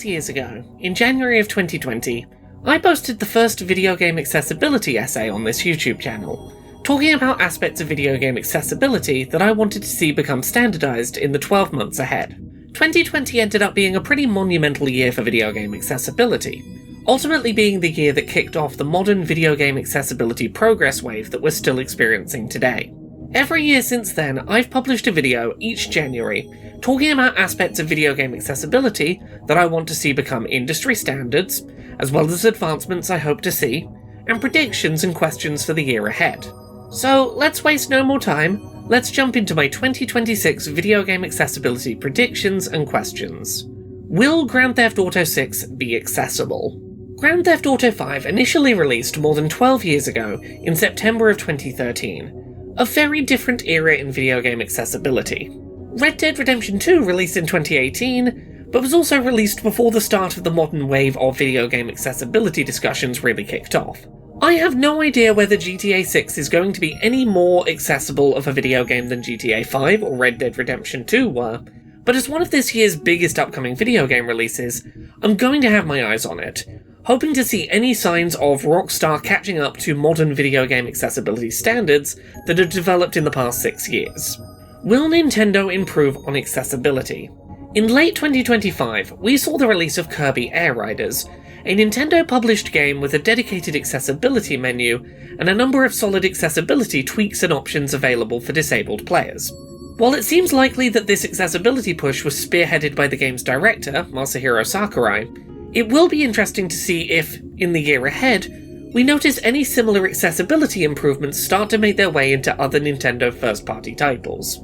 years ago, in January of 2020, I posted the first video game accessibility essay on this YouTube channel, talking about aspects of video game accessibility that I wanted to see become standardized in the 12 months ahead. 2020 ended up being a pretty monumental year for video game accessibility, ultimately being the year that kicked off the modern video game accessibility progress wave that we're still experiencing today. Every year since then, I've published a video each January talking about aspects of video game accessibility that I want to see become industry standards, as well as advancements I hope to see, and predictions and questions for the year ahead. So let's waste no more time, let's jump into my 2026 video game accessibility predictions and questions. Will Grand Theft Auto 6 be accessible? Grand Theft Auto 5 initially released more than 12 years ago in September of 2013, a very different era in video game accessibility. Red Dead Redemption 2 released in 2018, but was also released before the start of the modern wave of video game accessibility discussions really kicked off. I have no idea whether GTA 6 is going to be any more accessible of a video game than GTA 5 or Red Dead Redemption 2 were, but as one of this year's biggest upcoming video game releases, I'm going to have my eyes on it, hoping to see any signs of Rockstar catching up to modern video game accessibility standards that have developed in the past 6 years. Will Nintendo improve on accessibility? In late 2025, we saw the release of Kirby Air Riders, a Nintendo-published game with a dedicated accessibility menu and a number of solid accessibility tweaks and options available for disabled players. While it seems likely that this accessibility push was spearheaded by the game's director, Masahiro Sakurai, it will be interesting to see if, in the year ahead, we notice any similar accessibility improvements start to make their way into other Nintendo first-party titles.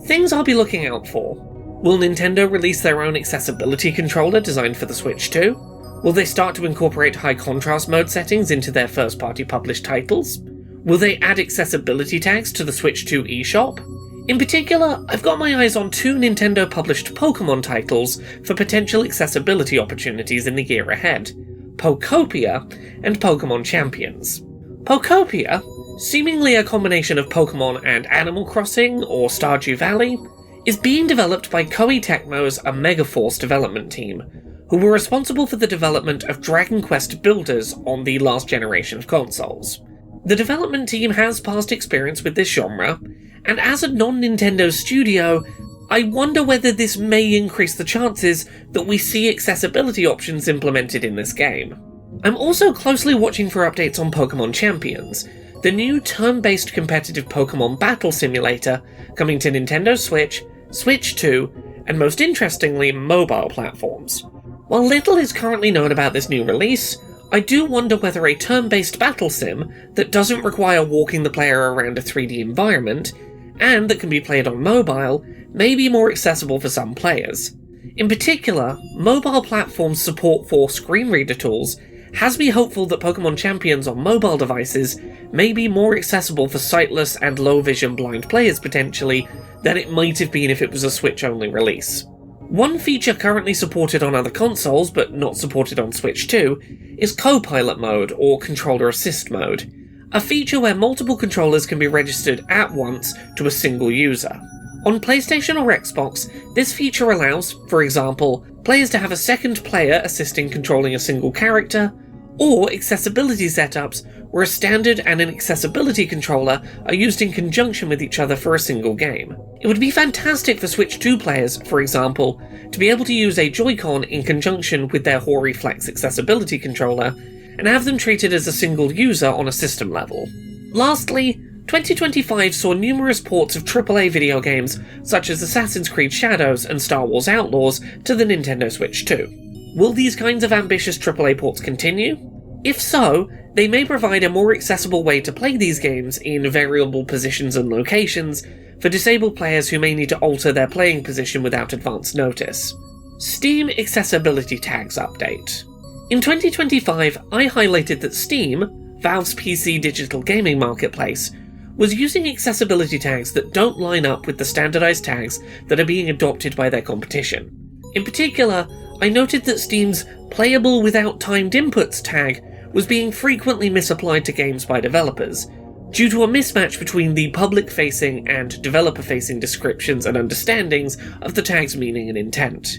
Things I'll be looking out for. Will Nintendo release their own accessibility controller designed for the Switch 2? Will they start to incorporate high contrast mode settings into their first-party published titles? Will they add accessibility tags to the Switch 2 eShop? In particular, I've got my eyes on 2 Nintendo-published Pokémon titles for potential accessibility opportunities in the year ahead: Pokopia and Pokémon Champions. Pokopia, seemingly a combination of Pokémon and Animal Crossing or Stardew Valley, is being developed by Koei Tecmo's Megaforce development team, who were responsible for the development of Dragon Quest Builders on the last generation of consoles. The development team has past experience with this genre, and as a non-Nintendo studio, I wonder whether this may increase the chances that we see accessibility options implemented in this game. I'm also closely watching for updates on Pokémon Champions, the new turn-based competitive Pokémon battle simulator coming to Nintendo Switch, Switch 2, and most interestingly, mobile platforms. While little is currently known about this new release, I do wonder whether a turn-based battle sim that doesn't require walking the player around a 3D environment, and that can be played on mobile, may be more accessible for some players. In particular, mobile platforms' support for screen reader tools has me hopeful that Pokémon Champions on mobile devices may be more accessible for sightless and low-vision blind players potentially than it might have been if it was a Switch-only release. One feature currently supported on other consoles, but not supported on Switch 2, is co-pilot mode, or controller assist mode, a feature where multiple controllers can be registered at once to a single user. On PlayStation or Xbox, this feature allows, for example, players to have a second player assisting controlling a single character, or accessibility setups where a standard and an accessibility controller are used in conjunction with each other for a single game. It would be fantastic for Switch 2 players, for example, to be able to use a Joy-Con in conjunction with their Hori Flex accessibility controller, and have them treated as a single user on a system level. Lastly, 2025 saw numerous ports of AAA video games such as Assassin's Creed Shadows and Star Wars Outlaws to the Nintendo Switch 2. Will these kinds of ambitious AAA ports continue? If so, they may provide a more accessible way to play these games in variable positions and locations for disabled players who may need to alter their playing position without advance notice. Steam Accessibility Tags Update. In 2025, I highlighted that Steam, Valve's PC digital gaming marketplace, was using accessibility tags that don't line up with the standardized tags that are being adopted by their competition. In particular, I noted that Steam's Playable Without Timed Inputs tag was being frequently misapplied to games by developers, due to a mismatch between the public-facing and developer-facing descriptions and understandings of the tag's meaning and intent.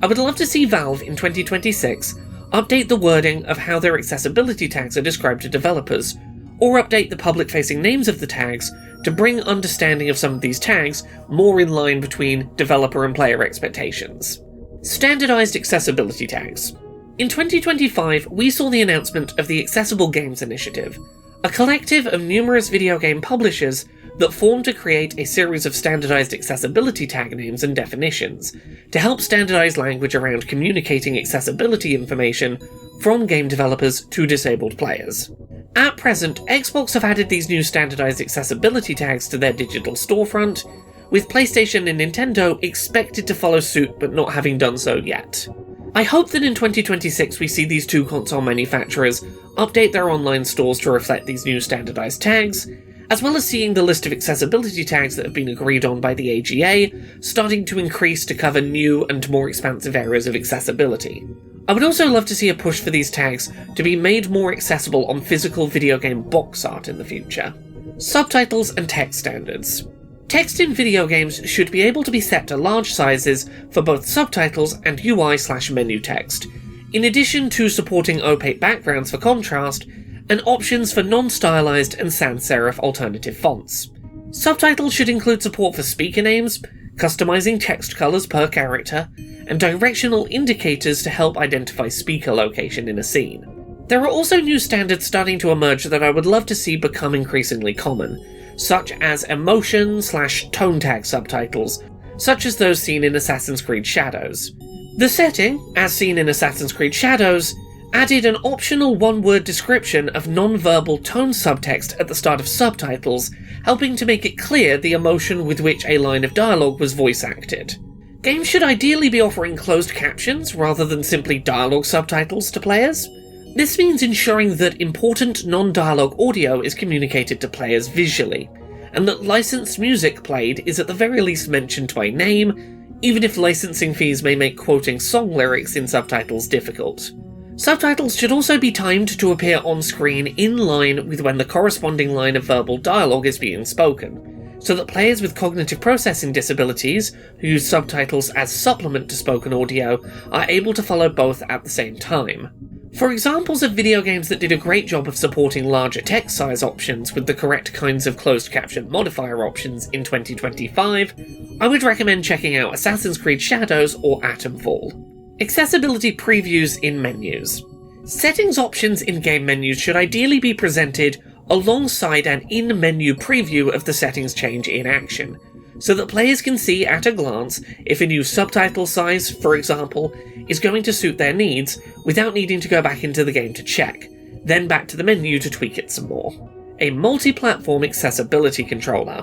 I would love to see Valve in 2026 update the wording of how their accessibility tags are described to developers, or update the public-facing names of the tags to bring understanding of some of these tags more in line between developer and player expectations. Standardized accessibility tags. In 2025, we saw the announcement of the Accessible Games Initiative, a collective of numerous video game publishers that formed to create a series of standardized accessibility tag names and definitions to help standardize language around communicating accessibility information from game developers to disabled players. At present, Xbox have added these new standardized accessibility tags to their digital storefront, with PlayStation and Nintendo expected to follow suit but not having done so yet. I hope that in 2026 we see these two console manufacturers update their online stores to reflect these new standardized tags, as well as seeing the list of accessibility tags that have been agreed on by the AGA starting to increase to cover new and more expansive areas of accessibility. I would also love to see a push for these tags to be made more accessible on physical video game box art in the future. Subtitles and text standards. Text in video games should be able to be set to large sizes for both subtitles and UI/menu text, in addition to supporting opaque backgrounds for contrast, and options for non-stylized and sans serif alternative fonts. Subtitles should include support for speaker names, customizing text colors per character, and directional indicators to help identify speaker location in a scene. There are also new standards starting to emerge that I would love to see become increasingly common, such as emotion/tone tag subtitles, such as those seen in Assassin's Creed Shadows. The setting, as seen in Assassin's Creed Shadows, added an optional one-word description of non-verbal tone subtext at the start of subtitles, helping to make it clear the emotion with which a line of dialogue was voice-acted. Games should ideally be offering closed captions rather than simply dialogue subtitles to players. This means ensuring that important non-dialogue audio is communicated to players visually, and that licensed music played is at the very least mentioned by name, even if licensing fees may make quoting song lyrics in subtitles difficult. Subtitles should also be timed to appear on screen in line with when the corresponding line of verbal dialogue is being spoken, so that players with cognitive processing disabilities, who use subtitles as supplement to spoken audio, are able to follow both at the same time. For examples of video games that did a great job of supporting larger text size options with the correct kinds of closed caption modifier options in 2025, I would recommend checking out Assassin's Creed Shadows or Atomfall. Accessibility previews in menus. Settings options in game menus should ideally be presented alongside an in-menu preview of the settings change in action, so that players can see at a glance if a new subtitle size, for example, is going to suit their needs without needing to go back into the game to check, then back to the menu to tweak it some more. A multi-platform accessibility controller.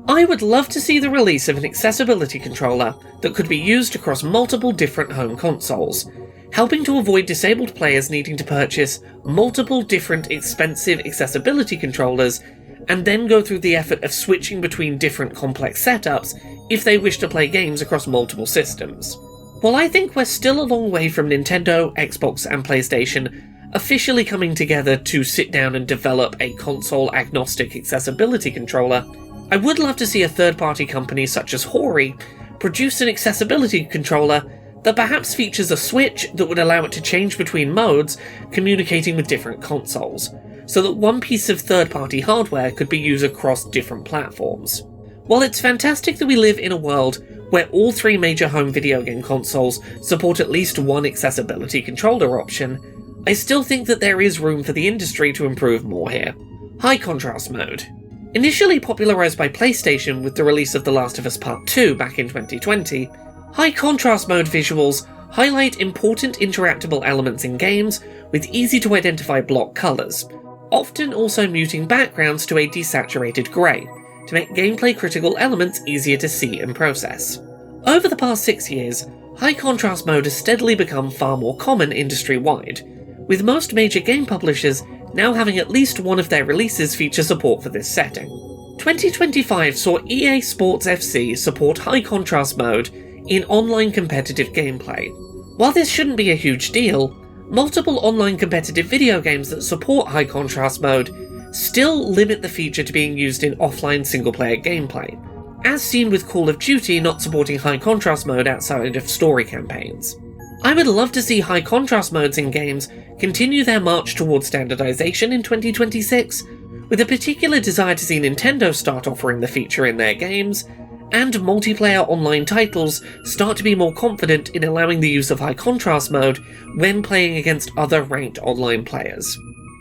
I would love to see the release of an accessibility controller that could be used across multiple different home consoles, helping to avoid disabled players needing to purchase multiple different expensive accessibility controllers and then go through the effort of switching between different complex setups if they wish to play games across multiple systems. While I think we're still a long way from Nintendo, Xbox and PlayStation officially coming together to sit down and develop a console-agnostic accessibility controller, I would love to see a third-party company such as Hori produce an accessibility controller that perhaps features a switch that would allow it to change between modes, communicating with different consoles, so that one piece of third-party hardware could be used across different platforms. While it's fantastic that we live in a world where all three major home video game consoles support at least one accessibility controller option, I still think that there is room for the industry to improve more here. High contrast mode. Initially popularised by PlayStation with the release of The Last of Us Part 2 back in 2020, high contrast mode visuals highlight important interactable elements in games with easy-to-identify block colours, often also muting backgrounds to a desaturated grey, to make gameplay-critical elements easier to see and process. Over the past 6 years, high contrast mode has steadily become far more common industry-wide, with most major game publishers now having at least one of their releases feature support for this setting. 2025 saw EA Sports FC support high contrast mode in online competitive gameplay. While this shouldn't be a huge deal, multiple online competitive video games that support high contrast mode still limit the feature to being used in offline single-player gameplay, as seen with Call of Duty not supporting high contrast mode outside of story campaigns. I would love to see high contrast modes in games continue their march towards standardization in 2026, with a particular desire to see Nintendo start offering the feature in their games, and multiplayer online titles start to be more confident in allowing the use of high contrast mode when playing against other ranked online players.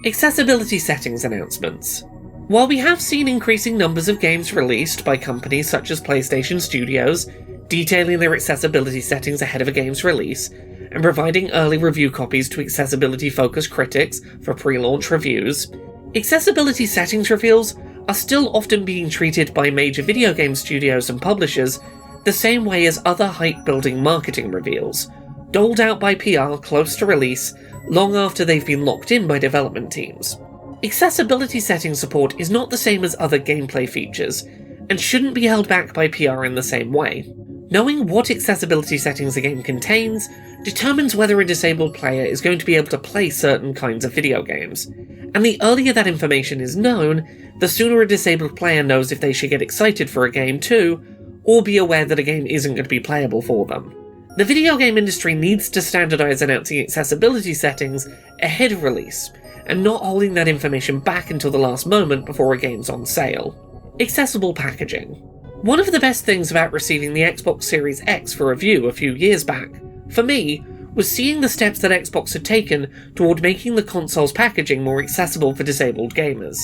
Accessibility settings announcements. While we have seen increasing numbers of games released by companies such as PlayStation Studios, detailing their accessibility settings ahead of a game's release, and providing early review copies to accessibility-focused critics for pre-launch reviews, accessibility settings reveals are still often being treated by major video game studios and publishers the same way as other hype-building marketing reveals, doled out by PR close to release, long after they've been locked in by development teams. Accessibility setting support is not the same as other gameplay features, and shouldn't be held back by PR in the same way. Knowing what accessibility settings a game contains determines whether a disabled player is going to be able to play certain kinds of video games, and the earlier that information is known, the sooner a disabled player knows if they should get excited for a game too, or be aware that a game isn't going to be playable for them. The video game industry needs to standardize announcing accessibility settings ahead of release, and not holding that information back until the last moment before a game's on sale. Accessible packaging. One of the best things about receiving the Xbox Series X for review a few years back, for me, was seeing the steps that Xbox had taken toward making the console's packaging more accessible for disabled gamers.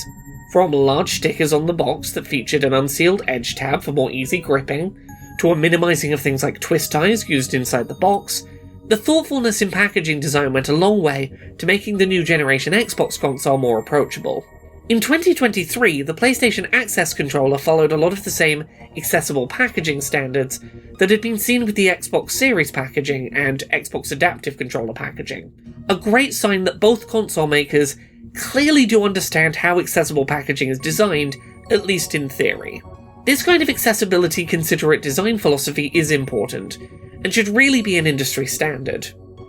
From large stickers on the box that featured an unsealed edge tab for more easy gripping, to a minimizing of things like twist ties used inside the box, the thoughtfulness in packaging design went a long way to making the new generation Xbox console more approachable. In 2023, the PlayStation Access controller followed a lot of the same accessible packaging standards that had been seen with the Xbox Series packaging and Xbox Adaptive Controller packaging. A great sign that both console makers clearly do understand how accessible packaging is designed, at least in theory. This kind of accessibility considerate design philosophy is important, and should really be an industry standard.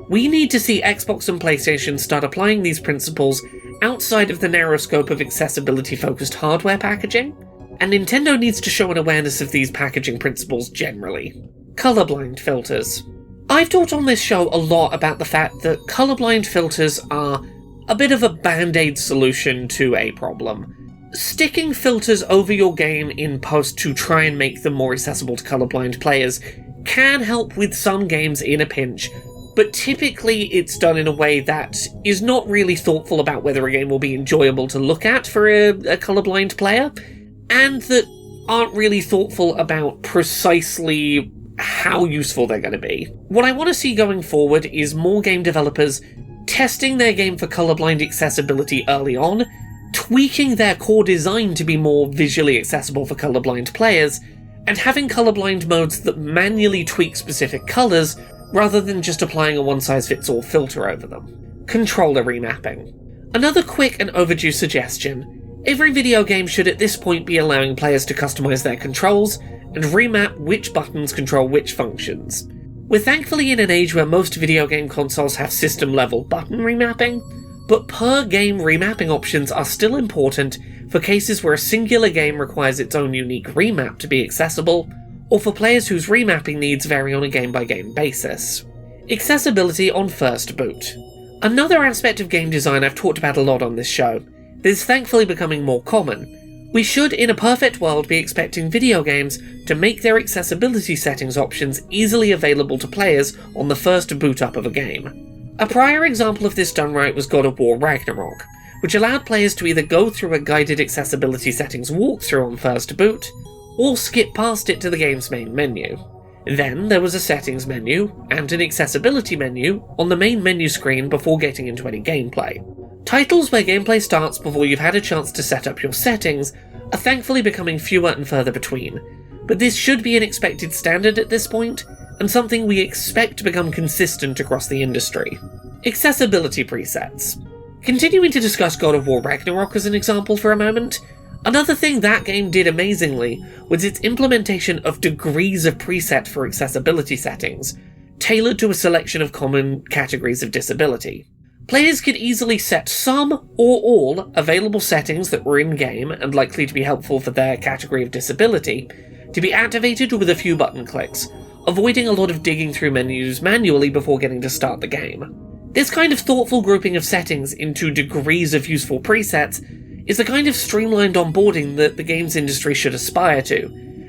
We need to see Xbox and PlayStation start applying these principles outside of the narrow scope of accessibility-focused hardware packaging, and Nintendo needs to show an awareness of these packaging principles generally. Colorblind filters. I've talked on this show a lot about the fact that colorblind filters are a bit of a band-aid solution to a problem. Sticking filters over your game in post to try and make them more accessible to colorblind players can help with some games in a pinch, but typically it's done in a way that is not really thoughtful about whether a game will be enjoyable to look at for a colorblind player, and that aren't really thoughtful about precisely how useful they're going to be. What I want to see going forward is more game developers testing their game for colorblind accessibility early on, tweaking their core design to be more visually accessible for colorblind players, and having colorblind modes that manually tweak specific colors rather than just applying a one-size-fits-all filter over them. Controller remapping. Another quick and overdue suggestion: every video game should at this point be allowing players to customize their controls and remap which buttons control which functions. We're thankfully in an age where most video game consoles have system-level button remapping, but per-game remapping options are still important for cases where a singular game requires its own unique remap to be accessible, or for players whose remapping needs vary on a game-by-game basis. Accessibility on first boot. Another aspect of game design I've talked about a lot on this show that is thankfully becoming more common. We should, in a perfect world, be expecting video games to make their accessibility settings options easily available to players on the first boot up of a game. A prior example of this done right was God of War Ragnarok, which allowed players to either go through a guided accessibility settings walkthrough on first boot, or skip past it to the game's main menu. Then there was a settings menu and an accessibility menu on the main menu screen before getting into any gameplay. Titles where gameplay starts before you've had a chance to set up your settings are thankfully becoming fewer and further between, but this should be an expected standard at this point, and something we expect to become consistent across the industry. Accessibility presets. Continuing to discuss God of War Ragnarok as an example for a moment, another thing that game did amazingly was its implementation of degrees of preset for accessibility settings, tailored to a selection of common categories of disability. Players could easily set some or all available settings that were in-game and likely to be helpful for their category of disability to be activated with a few button clicks, avoiding a lot of digging through menus manually before getting to start the game. This kind of thoughtful grouping of settings into degrees of useful presets is the kind of streamlined onboarding that the games industry should aspire to,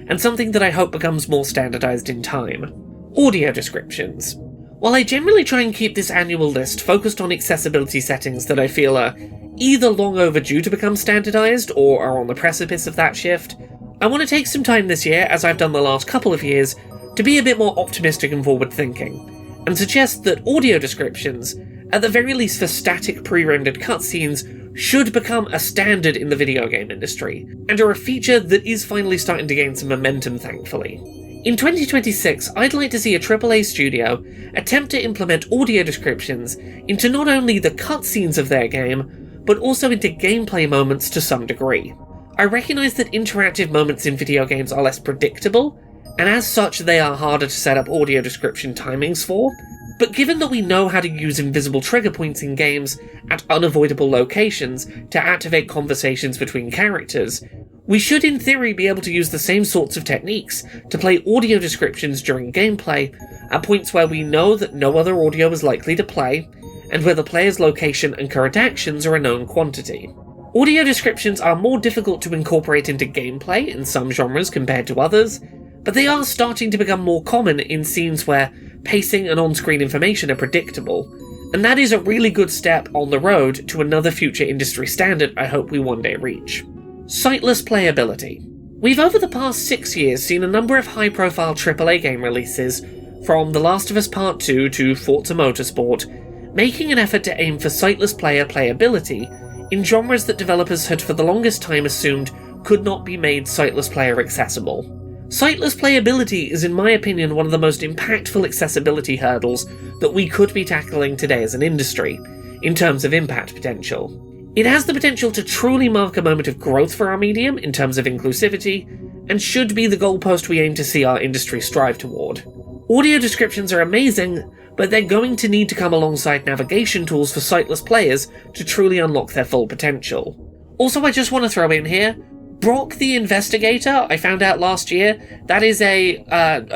and something that I hope becomes more standardized in time. Audio descriptions. While I generally try and keep this annual list focused on accessibility settings that I feel are either long overdue to become standardized or are on the precipice of that shift, I want to take some time this year, as I've done the last couple of years, to be a bit more optimistic and forward-thinking, and suggest that audio descriptions, at the very least for static pre-rendered cutscenes, should become a standard in the video game industry, and are a feature that is finally starting to gain some momentum, thankfully. In 2026, I'd like to see a AAA studio attempt to implement audio descriptions into not only the cutscenes of their game, but also into gameplay moments to some degree. I recognise that interactive moments in video games are less predictable, and as such they are harder to set up audio description timings for, but given that we know how to use invisible trigger points in games at unavoidable locations to activate conversations between characters, we should in theory be able to use the same sorts of techniques to play audio descriptions during gameplay at points where we know that no other audio is likely to play, and where the player's location and current actions are a known quantity. Audio descriptions are more difficult to incorporate into gameplay in some genres compared to others, but they are starting to become more common in scenes where pacing and on-screen information are predictable, and that is a really good step on the road to another future industry standard I hope we one day reach. Sightless playability. We've over the past 6 years seen a number of high-profile AAA game releases, from The Last of Us Part 2 to Forza Motorsport, making an effort to aim for sightless player playability in genres that developers had for the longest time assumed could not be made sightless player accessible. Sightless playability is in my opinion one of the most impactful accessibility hurdles that we could be tackling today as an industry, in terms of impact potential. It has the potential to truly mark a moment of growth for our medium in terms of inclusivity, and should be the goalpost we aim to see our industry strive toward. Audio descriptions are amazing, but they're going to need to come alongside navigation tools for sightless players to truly unlock their full potential. Also, I just want to throw in here, Brock the Investigator, I found out last year, that is a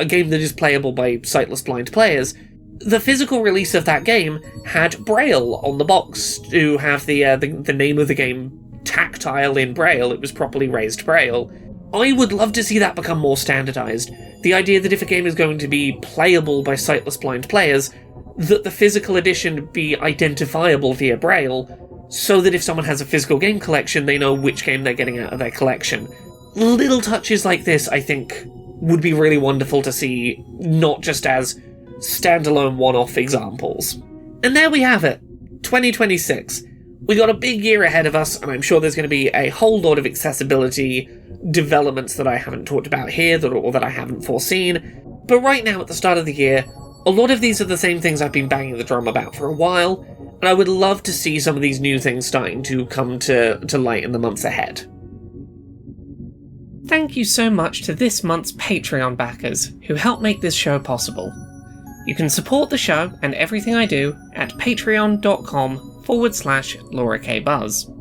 game that is playable by sightless blind players. The physical release of that game had Braille on the box to have the name of the game tactile in Braille. It was properly raised Braille. I would love to see that become more standardized. The idea that if a game is going to be playable by sightless blind players, that the physical edition be identifiable via Braille, so that if someone has a physical game collection, they know which game they're getting out of their collection. Little touches like this, I think, would be really wonderful to see, not just as standalone one-off examples. And there we have it, 2026. We got a big year ahead of us, and I'm sure there's going to be a whole lot of accessibility developments that I haven't talked about here, or that I haven't foreseen. But right now, at the start of the year, a lot of these are the same things I've been banging the drum about for a while, and I would love to see some of these new things starting to come to light in the months ahead. Thank you so much to this month's Patreon backers, who help make this show possible. You can support the show and everything I do at patreon.com/LauraKBuzz.